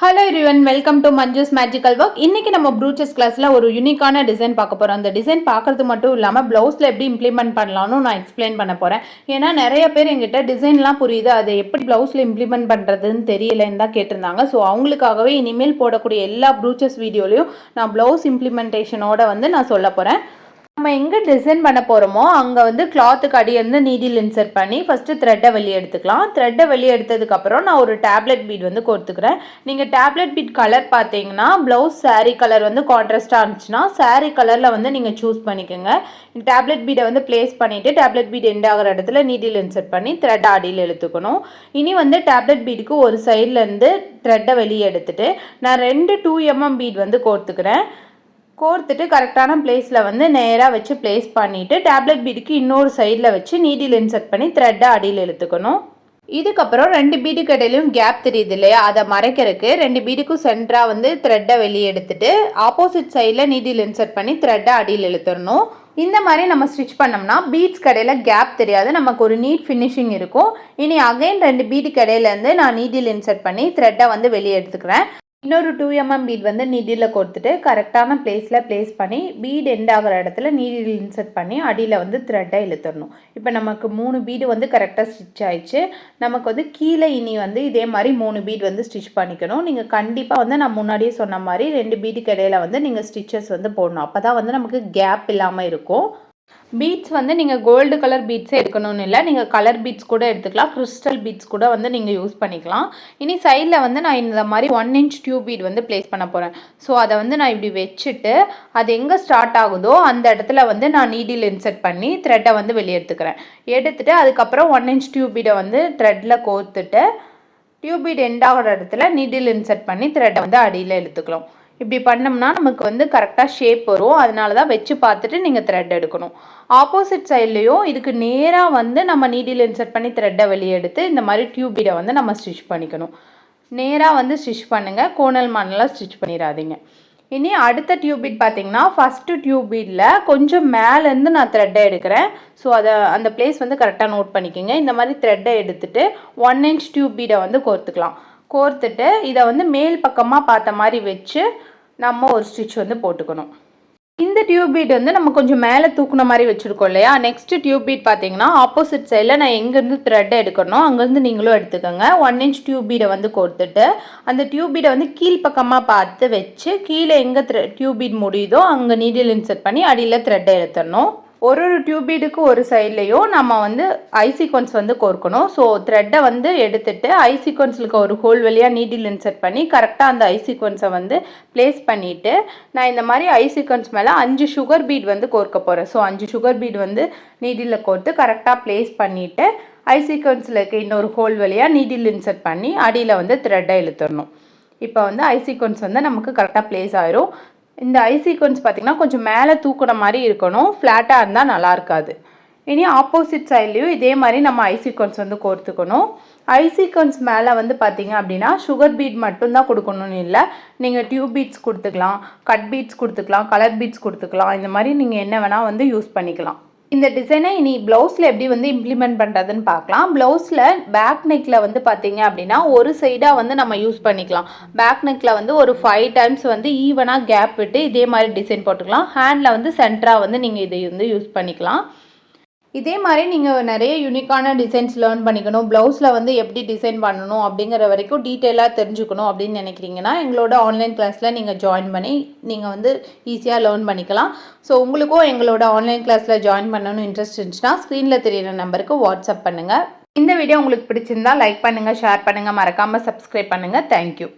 Hello everyone, welcome to Manju's magical work. இன்னைக்கு நம்ம ப்ரூச்சஸ் கிளாஸில் ஒரு யூனிக்கான டிசைன் பார்க்க போகிறோம். அந்த டிசைன் பார்க்கறது மட்டும் இல்லாமல் ப்ளவுஸில் எப்படி இம்ப்ளிமெண்ட் பண்ணலாம்னு நான் எக்ஸ்பிளைன் பண்ண போகிறேன். ஏன்னா நிறைய பேர் எங்கிட்ட டிசைன்லாம் புரியுது, அதை எப்படி ப்ளவுஸில் இம்ப்ளிமெண்ட் பண்ணுறதுன்னு தெரியலன்னு தான் கேட்டிருந்தாங்க. ஸோ அவங்களுக்காகவே இனிமேல் போடக்கூடிய எல்லா ப்ரூச்சஸ் வீடியோலையும் நான் ப்ளவுஸ் இம்ப்ளிமெண்டேஷனோட நான் சொல்ல போகிறேன். நம்ம எங்கே டிசைன் பண்ண போகிறோமோ அங்கே கிளாத்துக்கு அடியிருந்து நீடில் இன்சர்ட் பண்ணி ஃபஸ்ட்டு த்ரெட்டை வெளியே எடுத்துக்கலாம். த்ரெட்டை வெளியே எடுத்ததுக்கப்புறம் நான் ஒரு டேப்லெட் பீட் கோர்த்துக்கிறேன். நீங்கள் டேப்லெட் பீட் கலர் பார்த்தீங்கன்னா ப்ளவுஸ் சாரீ கலர் கான்ட்ராஸ்டாக இருந்துச்சுன்னா சாரீ கலரில் நீங்கள் சூஸ் பண்ணிக்கோங்க. டேப்லெட் பீடை ப்ளேஸ் பண்ணிவிட்டு டேப்லெட் பீட் எண்ட் ஆகிற இடத்துல நீடில் இன்சர்ட் பண்ணி த்ரெட்டை அடியில் எடுத்துக்கணும். இனி டேப்லெட் பீடுக்கு ஒரு சைட்லேருந்து த்ரெட்டை வெளியே எடுத்துகிட்டு நான் 2 2mm பீட் கோர்த்துக்கிறேன். கோர்த்துட்டு கரெக்டான பிளேஸில் நேராக வச்சு பிளேஸ் பண்ணிவிட்டு டேப்லெட் பீடுக்கு இன்னொரு சைடில் வச்சு நீடில் இன்சர்ட் பண்ணி த்ரெட்டை அடியில் எடுத்துக்கணும். இதுக்கப்புறம் 2 பீடுக்கு இடையிலும் கேப் தெரியுது இல்லையா, அதை மறைக்கிறதுக்கு 2 பீடுக்கும் சென்டராக த்ரெட்டை வெளியே எடுத்துட்டு ஆப்போசிட் சைடில் நீடில் இன்சர்ட் பண்ணி த்ரெட்டை அடியில் இழுத்துடணும். இந்த மாதிரி நம்ம ஸ்டிச் பண்ணோம்னா பீட்ஸ் கடையில் கேப் தெரியாது, நமக்கு ஒரு நீட் ஃபினிஷிங் இருக்கும். இனி அகைன் 2 பீடுக்கு இடையிலேருந்து நான் நீடில் இன்சர்ட் பண்ணி த்ரெட்டை வெளியே எடுத்துக்கிறேன். இன்னொரு 2mm பீட் நீடில் கொடுத்துட்டு கரெக்டான பிளேஸில் பிளேஸ் பண்ணி பீட் எண்ட் ஆகிற இடத்துல நீடில் இன்சர்ட் பண்ணி அடியில் த்ரெட்டை இழுத்துடணும். இப்போ நமக்கு 3 பீடு கரெக்டாக ஸ்டிச் ஆயிடுச்சு. நமக்கு கீழே இனி இதே மாதிரி 3 பீட் ஸ்டிச் பண்ணிக்கணும். நீங்கள் கண்டிப்பாக நான் முன்னாடியே சொன்ன மாதிரி 2 பீடுக்கு இடையில நீங்கள் ஸ்டிச்சஸ் போடணும். அப்போ தான் நமக்கு கேப் இல்லாமல் இருக்கும். பீட்ஸ் நீங்கள் கோல்டு கலர் பீட்ஸே எடுக்கணும்னு இல்லை, நீங்கள் கலர் பீட்ஸ் கூட எடுத்துக்கலாம், கிறிஸ்டல் பீட்ஸ் கூட நீங்கள் யூஸ் பண்ணிக்கலாம். இனி சைடில் நான் இந்த மாதிரி 1 inch டியூப் பீட் ப்ளேஸ் பண்ண போகிறேன். ஸோ அதை நான் இப்படி வச்சுட்டு அது எங்கே ஸ்டார்ட் ஆகுதோ அந்த இடத்துல நான் நீடில் இன்சர்ட் பண்ணி த்ரெட்டை வெளியே எடுத்துக்கிறேன். எடுத்துகிட்டு அதுக்கப்புறம் 1 inch டியூப் பீடை த்ரெட்டில் கோர்த்துட்டு டியூப் பீட் எண்ட் ஆகிற இடத்துல நீடில் இன்சர்ட் பண்ணி த்ரெட்டை அடியில் எடுத்துக்கலாம். இப்படி பண்ணோம்னா நமக்கு கரெக்டாக ஷேப் வரும். அதனால தான் வச்சு பார்த்துட்டு நீங்கள் த்ரெட் எடுக்கணும். ஆப்போசிட் சைட்லேயும் இதுக்கு நேராக நம்ம நீடில் இன்சர்ட் பண்ணி த்ரெட்டை வெளியே எடுத்து இந்த மாதிரி டியூப் பீடை நம்ம ஸ்டிச் பண்ணிக்கணும். நேராக ஸ்டிச் பண்ணுங்கள், கோணல் மண்ணெலாம் ஸ்டிச் பண்ணிடாதீங்க. இனி அடுத்த டியூப் பீட் பார்த்தீங்கன்னா ஃபஸ்ட்டு டியூப் பீடில் கொஞ்சம் மேலேருந்து நான் த்ரெட்டை எடுக்கிறேன். ஸோ அந்த பிளேஸ் கரெக்டாக நோட் பண்ணிக்கோங்க. இந்த மாதிரி த்ரெட்டை எடுத்துகிட்டு 1 inch டியூப் பீடை கோர்த்துக்கலாம். கோர்த்துட்டு இதை மேல் பக்கமாக பார்த்த மாதிரி வச்சு நம்ம ஒரு ஸ்டிச் போட்டுக்கணும். இந்த டியூப் பீட் நம்ம கொஞ்சம் மேலே தூக்குன மாதிரி வச்சுருக்கோம் இல்லையா. நெக்ஸ்ட் டியூப் பீட் பார்த்தீங்கன்னா ஆப்போசிட் சைடில் நான் எங்கேருந்து த்ரெட்டை எடுக்கணும் அங்கேருந்து நீங்களும் எடுத்துக்கோங்க. 1 inch டியூப் பீடை கோர்த்துட்டு அந்த டியூப் பீடை கீழ்ப்பக்கமாக பார்த்து வச்சு கீழே எங்கே டியூப் பீட் முடியுதோ அங்கே நீடில் இன்சர்ட் பண்ணி அடியில் த்ரெட்டை எடுத்துடணும். ஒரு டியூப் பீடுக்கு ஒரு சைட்லேயும் நம்ம ஐ சீக்வன்ஸ் கோர்க்கணும். ஸோ த்ரெட்டை எடுத்துட்டு ஐ சீக்வன்ஸில் இருக்க ஒரு ஹோல் வழியாக நீடில் இன்சர்ட் பண்ணி கரெக்டாக அந்த ஐ சீக்வன்ஸை ப்ளேஸ் பண்ணிவிட்டு நான் இந்த மாதிரி ஐ சீக்வன்ஸ் மேலே 5 சுகர் பீட் கோர்க்க போகிறேன். ஸோ 5 சுகர் பீட் நீடில் கோர்த்து கரெக்டாக ப்ளேஸ் பண்ணிவிட்டு ஐ சீக்வன்ஸில் இருக்க இன்னொரு ஹோல் வழியாக நீடில் இன்சர்ட் பண்ணி அடியில் த்ரெட்டை இழுத்துடணும். இப்போ ஐ சீக்வன்ஸ் நமக்கு கரெக்டாக ப்ளேஸ் ஆயிரும். இந்த ஐ சீக்வன்ஸ் பார்த்திங்கன்னா கொஞ்சம் மேலே தூக்குன மாதிரி இருக்கணும், ஃப்ளாட்டாக இருந்தால் நல்லா இருக்காது. இனி ஆப்போசிட் சைட்லேயும் இதே மாதிரி நம்ம ஐ சீக்வன்ஸ் கோர்த்துக்கணும். ஐ சீக்வன்ஸ் மேலே பார்த்திங்க அப்படின்னா சுகர் பீட் மட்டும்தான் கொடுக்கணும்னு இல்லை, நீங்கள் டியூப் பீட்ஸ் கொடுத்துக்கலாம், கட் பீட்ஸ் கொடுத்துக்கலாம், கலர் பீட்ஸ் கொடுத்துக்கலாம். இந்த மாதிரி நீங்கள் என்ன வேணால் யூஸ் பண்ணிக்கலாம். இந்த டிசைனை இனி ப்ளவுஸில் எப்படி இம்ப்ளிமெண்ட் பண்ணுறதுன்னு பார்க்கலாம். ப்ளவுஸில் பேக் நெக்கில் பார்த்தீங்க அப்படின்னா ஒரு சைடாக நம்ம யூஸ் பண்ணிக்கலாம். பேக் நெக்கில் ஒரு 5 times ஈவனாக கேப் விட்டு இதே மாதிரி டிசைன் போட்டுக்கலாம். ஹேண்டில் சென்டராக நீங்கள் இதை யூஸ் பண்ணிக்கலாம். இதே மாதிரி நீங்கள் நிறைய யூனிக்கான டிசைன்ஸ் லேர்ன் பண்ணிக்கணும், ப்ளவுஸில் எப்படி டிசைன் பண்ணணும் அப்படிங்கிற வரைக்கும் டீட்டெயிலாக தெரிஞ்சுக்கணும் அப்படின்னு நினைக்கிறீங்கன்னா எங்களோட ஆன்லைன் கிளாஸில் நீங்கள் ஜாயின் பண்ணி நீங்கள் ஈஸியாக லேர்ன் பண்ணிக்கலாம். ஸோ உங்களுக்கும் எங்களோட ஆன்லைன் கிளாஸில் ஜாயின் பண்ணணும்னு இன்ட்ரெஸ்ட் இருந்துச்சுன்னா ஸ்க்ரீனில் தெரியிற நம்பருக்கு வாட்ஸ்அப் பண்ணுங்கள். இந்த வீடியோ உங்களுக்கு பிடிச்சிருந்தா லைக் பண்ணுங்கள், ஷேர் பண்ணுங்கள், மறக்காமல் சப்ஸ்கிரைப் பண்ணுங்கள். தேங்க்யூ.